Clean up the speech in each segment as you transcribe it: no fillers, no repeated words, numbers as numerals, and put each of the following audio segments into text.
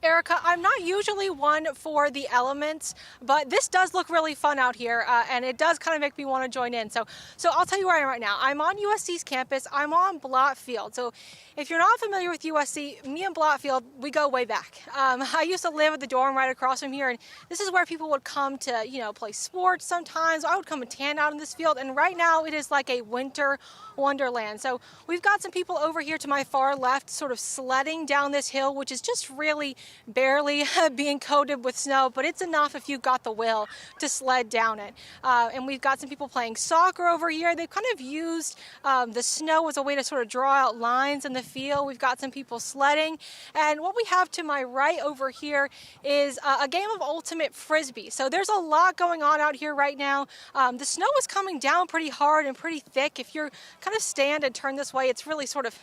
Erica, I'm not usually one for the elements, but this does look really fun out here, and it does kind of make me want to join in. So I'll tell you where I am right now. I'm on USC's campus. I'm on Blott Field. So if you're not familiar with USC, me and Blott Field, we go way back. I used to live at the dorm right across from here, and this is where people would come to, play sports sometimes. I would come and tan out in this field, and right now it is like a winter wonderland. So we've got some people over here to my far left sort of sledding down this hill, which is just really barely being coated with snow, but it's enough if you've got the will to sled down it. And we've got some people playing soccer over here. They've kind of used the snow as a way to sort of draw out lines in the field. We've got some people sledding. And what we have to my right over here is a game of ultimate Frisbee. So there's a lot going on out here right now. The snow is coming down pretty hard and pretty thick. If you're kind of stand and turn this way, it's really sort of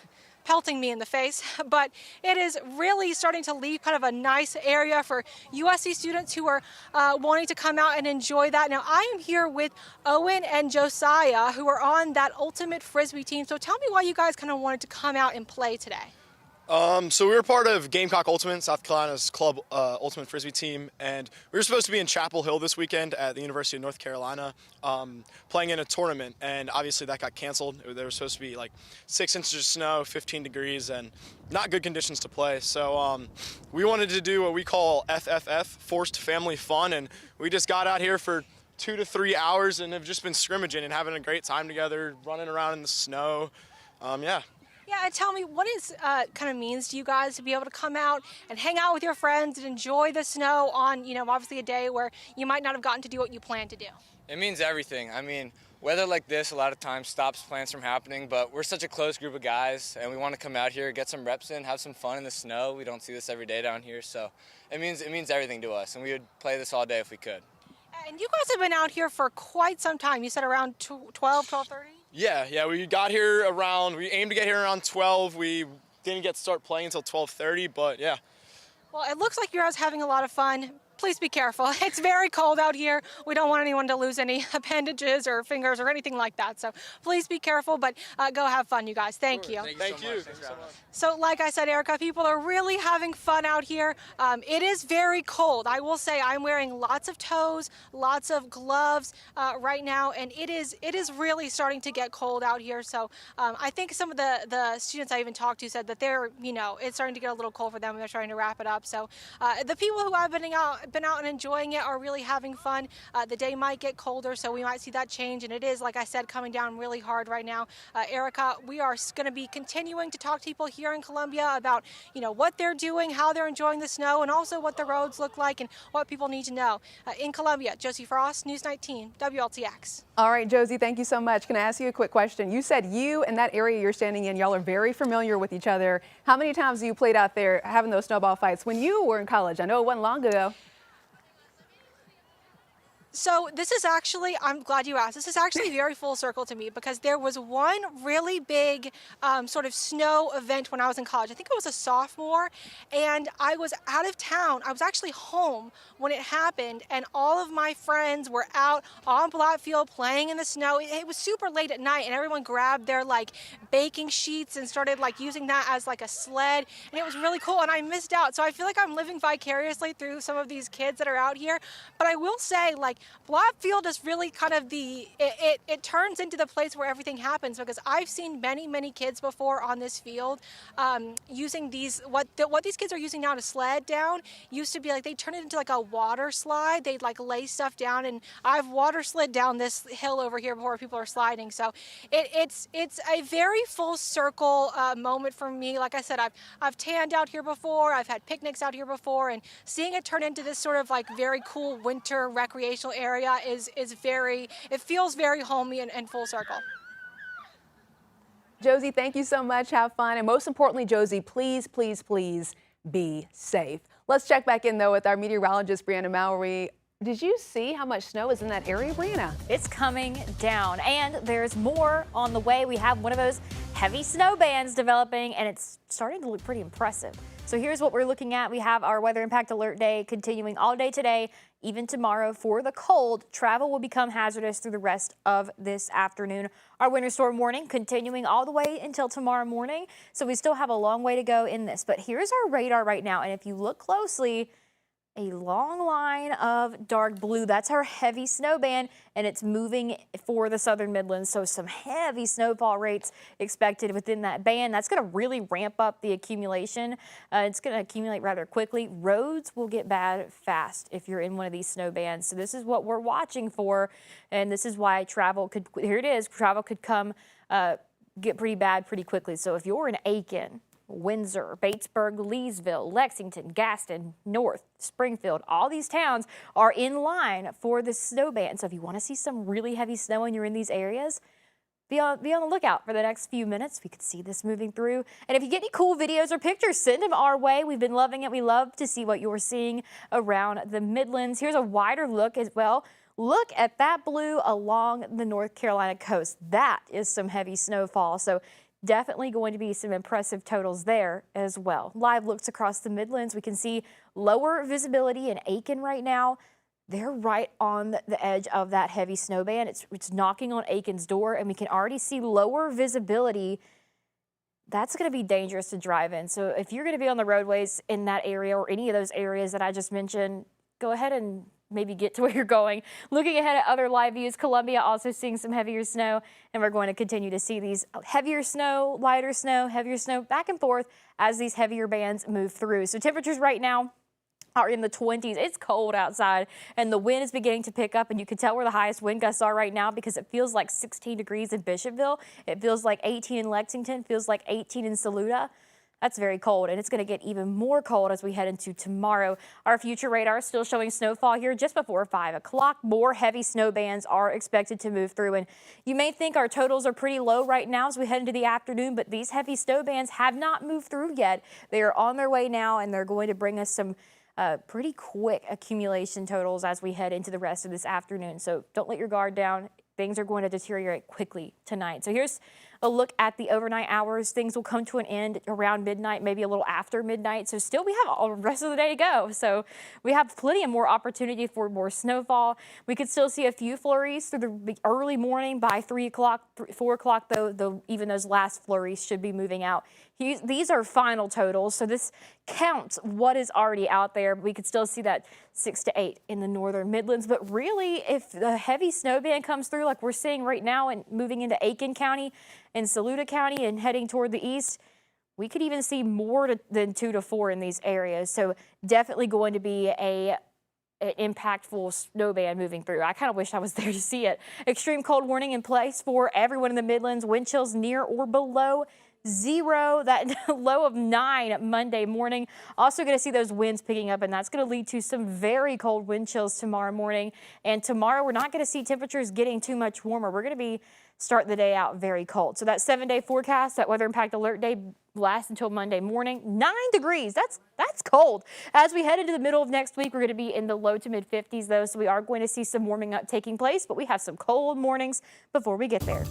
pelting me in the face, but it is really starting to leave kind of a nice area for USC students who are wanting to come out and enjoy that. Now, I am here with Owen and Josiah, who are on that ultimate Frisbee team. So tell me why you guys kind of wanted to come out and play today. So we were part of Gamecock Ultimate, South Carolina's club ultimate Frisbee team, and we were supposed to be in Chapel Hill this weekend at the University of North Carolina, playing in a tournament, and obviously that got canceled. There was supposed to be like 6 inches of snow, 15 degrees, and not good conditions to play. So we wanted to do what we call FFF, Forced Family Fun, and we just got out here for 2 to 3 hours and have just been scrimmaging and having a great time together, running around in the snow. Yeah, and tell me, what is kind of means to you guys to be able to come out and hang out with your friends and enjoy the snow on, obviously a day where you might not have gotten to do what you planned to do? It means everything. I mean, weather like this a lot of times stops plans from happening, but we're such a close group of guys, and we want to come out here, get some reps in, have some fun in the snow. We don't see this every day down here, so it means everything to us, and we would play this all day if we could. And you guys have been out here for quite some time. You said around 12:30? Yeah, we aimed to get here around 12. We didn't start playing until 12:30, but yeah. Well, it looks like you guys having a lot of fun. Please be careful. It's very cold out here. We don't want anyone to lose any appendages or fingers or anything like that. So please be careful, but go have fun, you guys. Thank you. Thank you. So like I said, Erica, people are really having fun out here. It is very cold. I will say I'm wearing lots of toes, lots of gloves right now, and it is really starting to get cold out here. So I think some of the students I even talked to said that they're, it's starting to get a little cold for them and they're trying to wrap it up. So the people who have been out and enjoying it are really having fun. The day might get colder, so we might see that change, and it is, like I said, coming down really hard right now. Erica, we are going to be continuing to talk to people here in Columbia about, what they're doing, how they're enjoying the snow, and also what the roads look like and what people need to know. In Columbia, Josie Frost, News 19, WLTX. All right, Josie, thank you so much. Can I ask you a quick question? You said you and that area you're standing in, y'all are very familiar with each other. How many times have you played out there having those snowball fights when you were in college? I know it wasn't long ago. So this is actually, I'm glad you asked, this is actually very full circle to me because there was one really big sort of snow event when I was in college. I think I was a sophomore and I was out of town. I was actually home when it happened and all of my friends were out on Blott Field playing in the snow. It was super late at night and everyone grabbed their baking sheets and started using that as a sled, and it was really cool and I missed out. So I feel like I'm living vicariously through some of these kids that are out here. But I will say Blott Field is really kind of it turns into the place where everything happens because I've seen many kids before on this field using these, what these kids are using now to sled down used to be they turn it into a water slide. They'd lay stuff down, and I've water slid down this hill over here before people are sliding. So it's a very full circle moment for me. Like I said, I've tanned out here before, I've had picnics out here before, and seeing it turn into this sort of very cool winter recreational area it feels very homey and full circle. Josie, thank you so much. Have fun. And most importantly, Josie, please be safe. Let's check back in, though, with our meteorologist, Brianna Mowry. Did you see how much snow is in that area, Brianna? It's coming down, and there's more on the way. We have one of those heavy snow bands developing, and it's starting to look pretty impressive. So here's what we're looking at. We have our weather impact alert day continuing all day today, even tomorrow for the cold. Travel will become hazardous through the rest of this afternoon. Our winter storm warning continuing all the way until tomorrow morning. So we still have a long way to go in this. But here's our radar right now. And if you look closely, a long line of dark blue. That's our heavy snow band, and it's moving for the southern Midlands. So some heavy snowfall rates expected within that band. That's going to really ramp up the accumulation. It's going to accumulate rather quickly. Roads will get bad fast if you're in one of these snow bands. So this is what we're watching for, and this is why travel could, here it is, travel could come, get pretty bad pretty quickly. So if you're in Aiken, Windsor, Batesburg, Leesville, Lexington, Gaston, North, Springfield, all these towns are in line for the snow band. So if you want to see some really heavy snow and you're in these areas, be on the lookout for the next few minutes. We could see this moving through. And if you get any cool videos or pictures, send them our way. We've been loving it. We love to see what you're seeing around the Midlands. Here's a wider look as well. Look at that blue along the North Carolina coast. That is some heavy snowfall. So definitely going to be some impressive totals there as well. Live looks across the Midlands. We can see lower visibility in Aiken right now. They're right on the edge of that heavy snow band. It's knocking on Aiken's door, and we can already see lower visibility. That's going to be dangerous to drive in. So if you're going to be on the roadways in that area or any of those areas that I just mentioned, go ahead and maybe get to where you're going. Looking ahead at other live views, Columbia also seeing some heavier snow, and we're going to continue to see these heavier snow, lighter snow, heavier snow back and forth as these heavier bands move through. So temperatures right now are in the 20s. It's cold outside, and the wind is beginning to pick up, and you can tell where the highest wind gusts are right now because it feels like 16 degrees in Bishopville. It feels like 18 in Lexington, feels like 18 in Saluda. That's very cold, and it's going to get even more cold as we head into tomorrow. Our future radar is still showing snowfall here just before 5 o'clock. More heavy snow bands are expected to move through, and you may think our totals are pretty low right now as we head into the afternoon, but these heavy snow bands have not moved through yet. They are on their way now, and they're going to bring us some pretty quick accumulation totals as we head into the rest of this afternoon. So don't let your guard down. Things are going to deteriorate quickly tonight. So here's a look at the overnight hours. Things will come to an end around midnight, maybe a little after midnight. So still we have all the rest of the day to go. So we have plenty of more opportunity for more snowfall. We could still see a few flurries through the early morning. By 3 o'clock, 4 o'clock, though, even those last flurries should be moving out. These are final totals, so this counts what is already out there. We could still see that 6 to 8 in the northern Midlands. But really, if the heavy snow band comes through like we're seeing right now and moving into Aiken County and Saluda County and heading toward the east, we could even see more than 2 to 4 in these areas. So definitely going to be an impactful snow band moving through. I kind of wish I was there to see it. Extreme cold warning in place for everyone in the Midlands. Wind chills near or below 0, that low of 9 Monday morning. Also going to see those winds picking up, and that's going to lead to some very cold wind chills tomorrow morning. And tomorrow we're not going to see temperatures getting too much warmer. We're going to be starting the day out very cold. So that 7-day forecast, that weather impact alert day lasts until Monday morning. 9 degrees. That's cold. As we head into the middle of next week, we're going to be in the low to mid 50s though. So we are going to see some warming up taking place, but we have some cold mornings before we get there.